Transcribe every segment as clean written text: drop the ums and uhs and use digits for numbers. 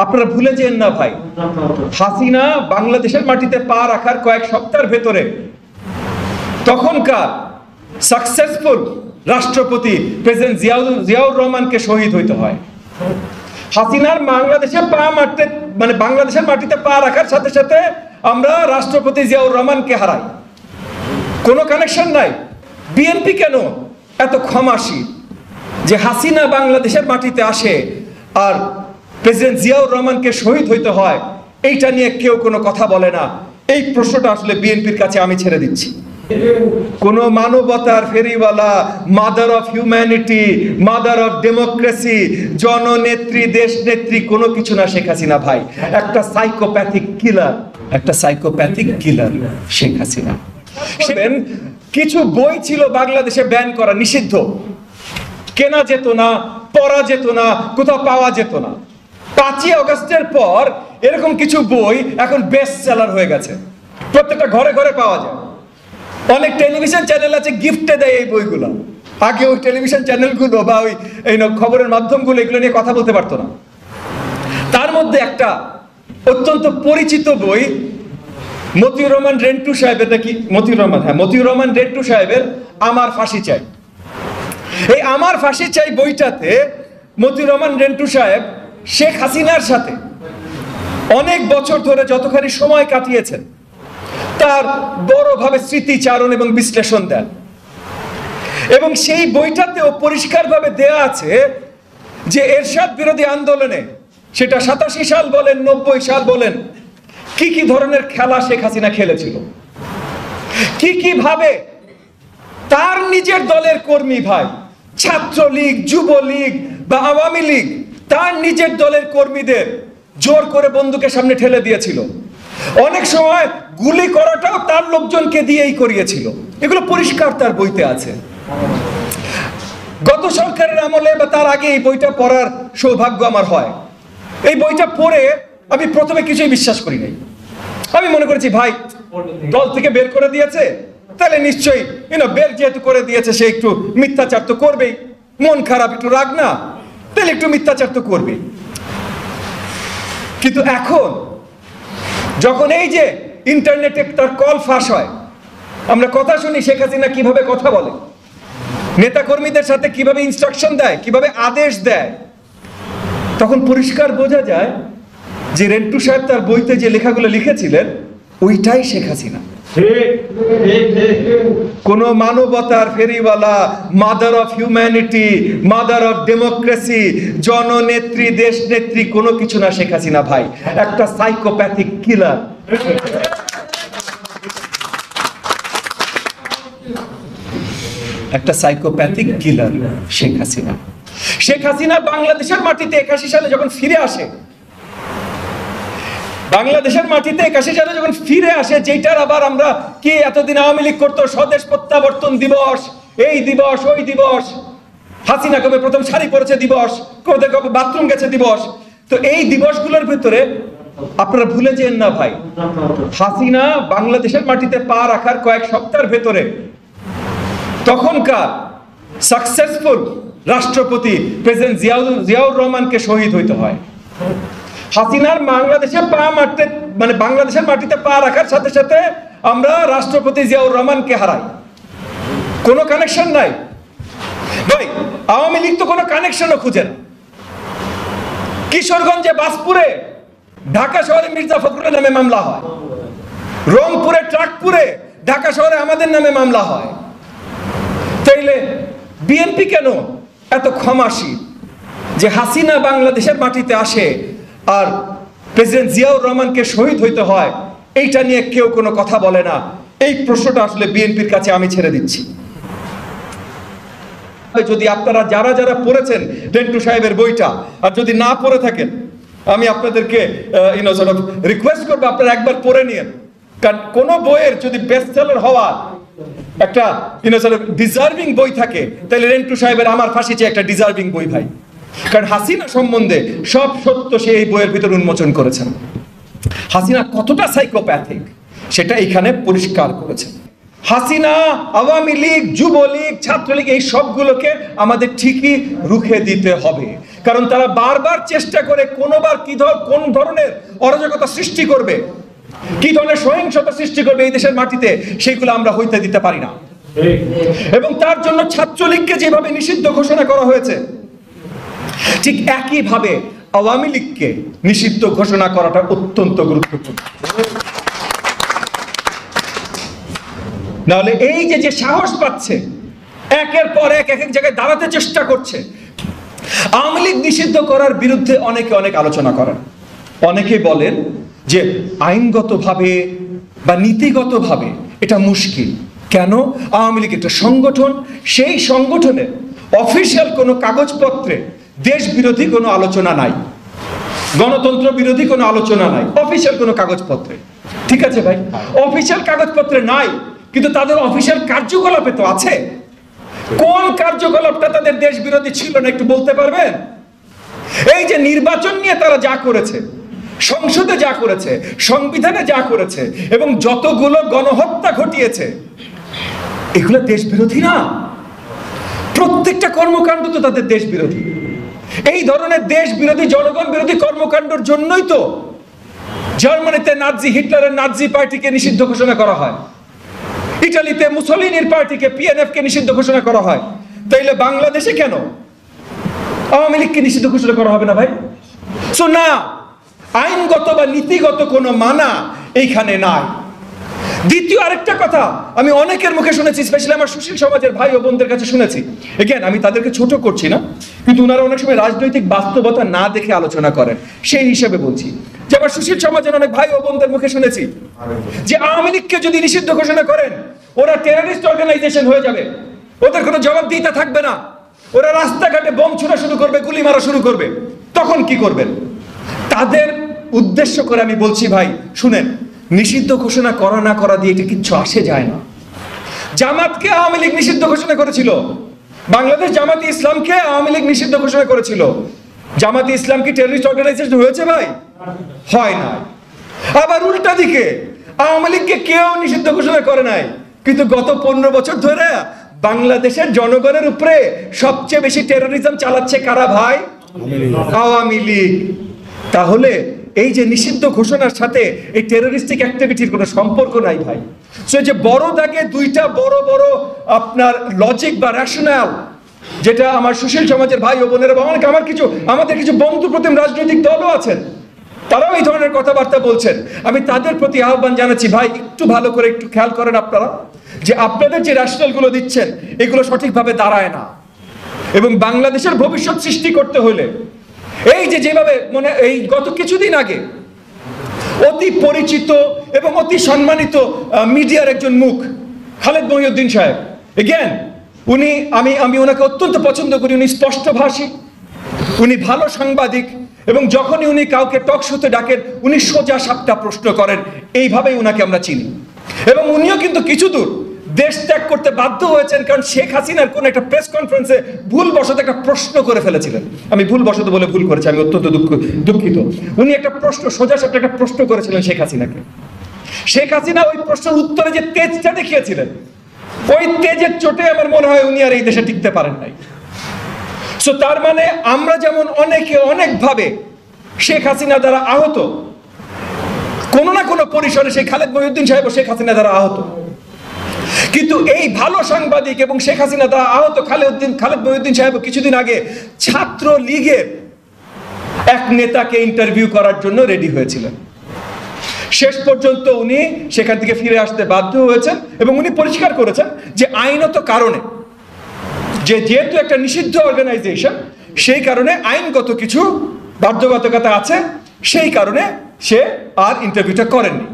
আপনারা ভুলে যেন না ভাই, হাসিনা বাংলাদেশের মাটিতে পা রাখার কয়েক সপ্তাহের ভেতরে তখনকার সাকসেসফুল রাষ্ট্রপতি প্রেসিডেন্ট জিয়াউর রহমানকে শহীদ হইতে হয়। হাসিনার বাংলাদেশে পা মারতে বাংলাদেশের মাটিতে পা রাখার সাথে সাথে আমরা রাষ্ট্রপতি জিয়াউর রহমানকে হারাই। কোনো কানেকশন নাই। বিএনপি কেন এত ক্ষমাশীল যে হাসিনা বাংলাদেশের মাটিতে আসে আর প্রেসিডেন্ট জিয়াউর রহমানকে শহীদ হইতে হয়, এইটা নিয়ে কেউ কোনো কথা বলে না? এই প্রশ্নটা আসলে বিএনপির কাছে আমি ছেড়ে দিচ্ছি। কোন মানবতার ফেরিওয়ালা, mother of humanity, mother of democracy, জননেত্রী, দেশ নেত্রী কোনো কিছু না শেখ হাসিনা ভাই। একটা সাইকোপ্যাথিক কিলার, শেখ হাসিনা। কিছু বই ছিল বাংলাদেশে ব্যান করা, নিষিদ্ধ, কেনা যেত না, পড়া যেত না, কোথাও পাওয়া যেত না। 5ই আগস্টের পর এরকম কিছু বই এখন বেস্ট সেলার হয়ে গেছে, প্রত্যেকটা ঘরে ঘরে পাওয়া যায়। অনেক টেলিভিশন চ্যানেল আছে গিফটে দেয় এই বইগুলো। আগে ওই টেলিভিশন চ্যানেলগুলো বা ওই খবরের মাধ্যমগুলো এগুলো নিয়ে কথা বলতে পারতো না। তার মধ্যে একটা অত্যন্ত পরিচিত বই মতিউর রহমান রেন্টু সাহেবের, নাকি মতিউর রহমান রেন্টু সাহেবের আমার ফাঁসি চাই। এই আমার ফাঁসি চাই বইটাতে মতিউর রহমান রেন্টু সাহেব শেখ হাসিনার সাথে অনেক বছর ধরে যতখানি সময় কাটিয়েছেন তার বড়ভাবে স্মৃতিচারণ এবং বিশ্লেষণ দেন। এবং সেই বইটাতেও পরিষ্কারভাবে দেয়া আছে যে এরশাদ বিরোধী আন্দোলনে, সেটা 87 সাল বলেন, 90 সাল বলেন, কি কি ধরনের খেলা শেখ হাসিনা খেলেছিল, কি কি ভাবে তার নিজের দলের কর্মী ভাই, ছাত্রলীগ, যুবলীগ বা আওয়ামী লীগ, তার নিজের দলের কর্মীদের জোর করে বন্দুকের সামনে ঠেলে দিয়েছিল। অনেক সময় গুলি করাটাও তার লোকজনকে দিয়েই করিয়েছিল। এগুলো পরিষ্কার তার বইতে আছে। গত সরকারের আমলে বা তার আগে এই বইটা পড়ার সৌভাগ্য আমার হয়। এই বইটা পড়ে আমি প্রথমে কিছুই বিশ্বাস করি নাই। আমি মনে করেছি ভাই দল থেকে বের করে দিয়েছে, তাহলে নিশ্চয়ই বের যেহেতু করে দিয়েছে সে একটু মিথ্যাচার তো করবেই, মন খারাপ, একটু রাগ না, তাহলে একটু মিথ্যাচার তো করবেই। কিন্তু এখন যখন এই যে ইন্টারনেটে তার কল ফাঁস হয়, আমরা কথা শুনি শেখ হাসিনা কিভাবে কথা বলে, নেতা কর্মীদের সাথে কিভাবে ইনস্ট্রাকশন দেয়, কিভাবে আদেশ দেয়, তখন পরিষ্কার বোঝা যায় যে রেন্টু সাহেব তার বইতে যে লেখাগুলো লিখেছিলেন ওইটাই শেখ হাসিনা। কোন মানবতার ফেরিওয়ালা, mother of humanity, mother of democracy, জননেত্রী, দেশ নেত্রী কোনো কিছু না শেখ হাসিনা ভাই। একটা সাইকোপ্যাথিক কিলার। শেখ হাসিনা। শেখ হাসিনা বাংলাদেশের মাটিতে 81 সালে যখন ফিরে আসে, যেটার আবার আমরা কি এতদিন আওয়ামী লীগ করতো স্বদেশ প্রত্যাবর্তন দিবস, এই দিবস ওই দিবস, হাসিনা কবে প্রথম শাড়ি পরেছে দিবস, কবে বাথরুম গেছে দিবস। তো এই দিবসগুলোর ভিতরে আপনারা ভুলে যেন না ভাই, হাসিনা বাংলাদেশের মাটিতে পা রাখার কয়েক সপ্তাহের ভেতরে তখনকার সাকসেসফুল রাষ্ট্রপতি প্রেসিডেন্ট জিয়াউর রহমানকে শহীদ হইতে হয়। হাসিনার বাংলাদেশে পা মারতে বাংলাদেশের মাটিতে পা রাখার সাথে সাথে আমরা রাষ্ট্রপতি জিয়াউর রহমানকে হারাই। কোনো কানেকশন নাই ভাই। আওয়ামী লীগ তো কোনো কানেকশনও খুঁজে না। কিশোরগঞ্জে বাসপুরে, ঢাকা শহরে মির্জা ফখরুলের নামে মামলা হয়, রংপুরে, ট্রাকপুরে, ঢাকা শহরে আমাদের নামে মামলা হয়। তাইলে বিএনপি কেন এত ক্ষমাশীল যে হাসিনা বাংলাদেশের মাটিতে আসে আর প্রেসিডেন্ট জিয়াউর রহমানকে শহীদ হইতে হয়, এইটা নিয়ে কেউ কোনো কথা বলে না? এই প্রশ্নটা আসলে বিএনপির কাছে আমি ছেড়ে দিচ্ছি। যদি আপনারা যারা যারা পড়েছেন রেন্টু সাহেবের বইটা, আর যদি না পড়ে থাকেন, আমি আপনাদেরকে রিকোয়েস্ট করবো আপনারা একবার পড়ে নিন। কারণ কোন বইয়ের যদি বেস্ট সেলার হওয়া একটা ডিজার্ভিং বই থাকে, তাহলে রেন্টু সাহেবের আমার ফাঁসি চেয়ে একটা ডিজার্ভিং বই ভাই। কারণ হাসিনা সম্বন্ধে সব সত্য সে এই বইয়ের ভিতর উন্মোচন করেছেন। হাসিনা কতটা সাইকোপ্যাথিক সেটা এখানে পরিষ্কার করেছেন। হাসিনা, আওয়ামী লীগ, যুবলীগ, ছাত্রলীগ এই সবগুলোকে আমাদের ঠিকই রুখে দিতে হবে। কারণ তারা বারবার চেষ্টা করে কোন ধরনের অরাজকতা সৃষ্টি করবে, কি ধরনের সহিংসতা সৃষ্টি করবে এই দেশের মাটিতে, সেইগুলো আমরা হইতে দিতে পারি না। এবং তার জন্য ছাত্রলীগকে যেভাবে নিষিদ্ধ ঘোষণা করা হয়েছে, ঠিক একইভাবে আওয়ামী লীগকে নিষিদ্ধ ঘোষণা করাটা অত্যন্ত গুরুত্বপূর্ণ। নাহলে এই যে সাহস পাচ্ছে, একের পর এক জায়গায় দাঁড়াতে চেষ্টা করছে। আওয়ামী লীগ নিষিদ্ধ করার বিরুদ্ধে অনেকে অনেক আলোচনা করেন। অনেকে বলেন যে আইনগতভাবে বা নীতিগতভাবে এটা মুশকিল। কেন? আওয়ামী লীগ একটা সংগঠন, সেই সংগঠনের অফিসিয়াল কোনো কাগজপত্রে দেশ বিরোধী কোনো আলোচনা নাই, গণতন্ত্র বিরোধী কোনো আলোচনা নাই অফিসিয়াল কোনো কাগজপত্রে। ঠিক আছে ভাই, অফিসিয়াল কাগজপত্রে নাই, কিন্তু তাদের অফিসিয়াল কার্যকলাপে তো আছে। কোন কার্যকলাপটা তাদের দেশ বিরোধী ছিল না একটু বলতে পারবেন? এই যে নির্বাচন নিয়ে তারা যা করেছে, সংসদে যা করেছে, সংবিধানে যা করেছে, এবং যতগুলো গণহত্যা ঘটিয়েছে, এগুলো দেশ বিরোধী না? প্রত্যেকটা কর্মকাণ্ড তো তাদের দেশ বিরোধী। এই ধরনের দেশ বিরোধী, জনগণ বিরোধী কর্মকাণ্ডের জন্যই তো জার্মানিতে হিটলারের নাৎসি পার্টিকে নিষিদ্ধ ঘোষণা করা হয়, ইটালিতে মুসোলিনির পার্টিকে, পিএনএফ কে নিষিদ্ধ ঘোষণা করা হয়। তাইলে বাংলাদেশে কেন আওয়ামী লীগকে নিষিদ্ধ ঘোষণা করা হবে না ভাই? সো না, আইনগত বা নীতিগত কোনো মানা এইখানে নাই। দ্বিতীয় আরেকটা কথা আমি অনেকের মুখে শুনেছি, স্পেশালি আমার সুশীল সমাজের ভাই ও বোনদের কাছে শুনেছি। এগেন, আমি তাদেরকে ছোট করছি না, কিন্তু ওনারা অনেক সময় রাজনৈতিক বাস্তবতা না দেখে আলোচনা করেন, সেই হিসেবে বলছি যে আমার সুশীল সমাজের অনেক ভাই ও বোনদের মুখে শুনেছি যে আওয়ামী লীগকে যদি নিষিদ্ধ ঘোষণা করেন, ওরা টেররিস্ট অর্গানাইজেশন হয়ে যাবে, ওদের কোনো জবাবদিহিতা থাকবে না, ওরা রাস্তাঘাটে বোম ছোড়া শুরু করবে, গুলি মারা শুরু করবে, তখন কি করবেন? তাদের উদ্দেশ্য করে আমি বলছি, ভাই শুনেন, নিষিদ্ধ ঘোষণা করা না করা দিয়ে এটা কিচ্ছু আসে যায় না। জামাতকে আওয়ামী লীগ নিষিদ্ধ ঘোষণা করেছিল, বাংলাদেশ জামাতে ইসলামকে আওয়ামী লীগ নিষিদ্ধ ঘোষণা করেছিল। জামাতে ইসলাম কি টেররিস্ট অর্গানাইজেশন হয়েছে ভাই? হয় না। আবার উল্টা দিকে আওয়ামী লীগকে কেউ নিষিদ্ধ ঘোষণা করে নাই, কিন্তু গত 15 বছর ধরে বাংলাদেশের জনগণের উপরে সবচেয়ে বেশি টেরোরিজম চালাচ্ছে কারা ভাই? আওয়ামী লীগ। তাহলে এই যে নিষিদ্ধ ঘোষণার সাথে এই টেরোরিস্টিক অ্যাক্টিভিটির কোনো সম্পর্ক নাই ভাই। সো যে বড় দাগে দুইটা বড় বড় আপনার লজিক বা রেশনাল, যেটা আমার সুশীল সমাজের ভাই ও বোনেরা, আমাদের কিছু বন্ধু প্রতিম রাজনৈতিক দলও আছেন, তারাও এই ধরনের কথাবার্তা বলছেন। আমি তাদের প্রতি আহ্বান জানাচ্ছি, ভাই একটু ভালো করে একটু খেয়াল করেন আপনারা, যে আপনাদের যে রেশনালগুলো দিচ্ছেন এগুলো সঠিকভাবে দাঁড়ায় না। এবং বাংলাদেশের ভবিষ্যৎ সৃষ্টি করতে হলে এই যেভাবে এই গত কিছুদিন আগে অতি পরিচিত এবং অতি সম্মানিত মিডিয়ার একজন মুখ খালেদ মহিউদ্দিন সাহেব, এগেন আমি ওনাকে অত্যন্ত পছন্দ করি। উনি স্পষ্টভাষী, উনি ভালো সাংবাদিক, এবং যখনই উনি কাউকে টক শোতে ডাকেন উনি সোজা সাপটা প্রশ্ন করেন, এইভাবেই উনাকে আমরা চিনি। এবং উনিও কিন্তু কিছু দূর দেশ ত্যাগ করতে বাধ্য হয়েছেন, কারণ শেখ হাসিনার কোন একটা প্রেস কনফারেন্সে ভুলবশত একটা প্রশ্ন করে ফেলেছিলেন। আমি ভুলবশত বলে ভুল করেছি, আমি অত্যন্ত দুঃখিত। উনি একটা প্রশ্ন, সোজা সাপটা একটা প্রশ্ন করেছিলেন শেখ হাসিনাকে। শেখ হাসিনা ওই প্রশ্নের উত্তরে যে তেজটা দেখিয়েছিলেন, ওই তেজের চোটে আমার মনে হয় উনি আর এই দেশে টিকতে পারেন নাই। সো তার মানে আমরা যেমন অনেকে অনেকভাবে শেখ হাসিনা দ্বারা আহত, কোনো না কোনো পরিসরে সেই খালেদ মহিউদ্দিন সাহেব শেখ হাসিনা দ্বারা আহত, কিন্তু এই ভালো সাংবাদিক এবং শেখ হাসিনা দ্বারা আহত খালেদ মহিউদ্দিন সাহেব কিছুদিন আগে ছাত্র লীগের এক নেতাকে ইন্টারভিউ করার জন্য রেডি হয়েছিলেন। শেষ পর্যন্ত উনি সেখান থেকে ফিরে আসতে বাধ্য হয়েছেন, এবং উনি পরিষ্কার করেছেন যে আইনত কারণে, যেহেতু একটা নিষিদ্ধ অর্গানাইজেশন, সেই কারণে আইনগত কিছু বাধ্যবাধকতা আছে, সেই কারণে সে আর ইন্টারভিউটা করেননি।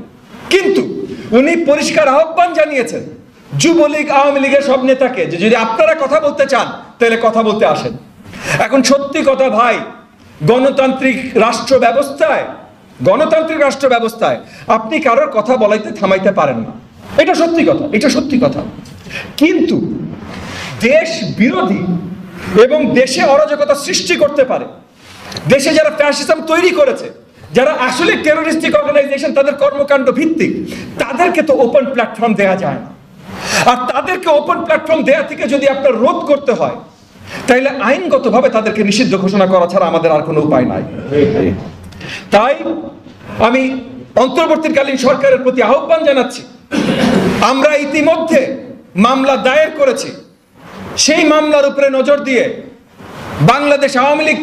কিন্তু উনি পরিষ্কার আহ্বান জানিয়েছেন যুবলীগ আওয়ামী লীগের সব নেতাকে যে যদি আপনারা কথা বলতে চান তাহলে কথা বলতে আসেন। এখন সত্যি কথা ভাই, গণতান্ত্রিক রাষ্ট্র ব্যবস্থায় আপনি কারোর কথা বলাইতে থামাইতে পারেন না, এটা সত্যি কথা। কিন্তু দেশ বিরোধী এবং দেশে অরাজকতা সৃষ্টি করতে পারে, দেশে যারা ফ্যাসিজম তৈরি করেছে, যারা আসলে টেরোরিস্টিক অর্গানাইজেশন, তাদের কর্মকাণ্ড ভিত্তিক, তাদেরকে তো ওপেন প্ল্যাটফর্ম দেওয়া যায় না। আর তাদেরকে ওপেন প্ল্যাটফর্ম দেয়া থেকে যদি আপনার রোধ করতে হয়, তাইলে আইনগতভাবে তাদেরকে নিষিদ্ধ ঘোষণা করা ছাড়া আমাদের আর কোনো উপায় নাই। তাই আমি অন্তর্বর্তীকালীন সরকারের প্রতি আহ্বান জানাচ্ছি, আমরা ইতিমধ্যে মামলা দায়ের করেছি, সেই মামলার উপরে নজর দিয়ে বাংলাদেশ আওয়ামী লীগ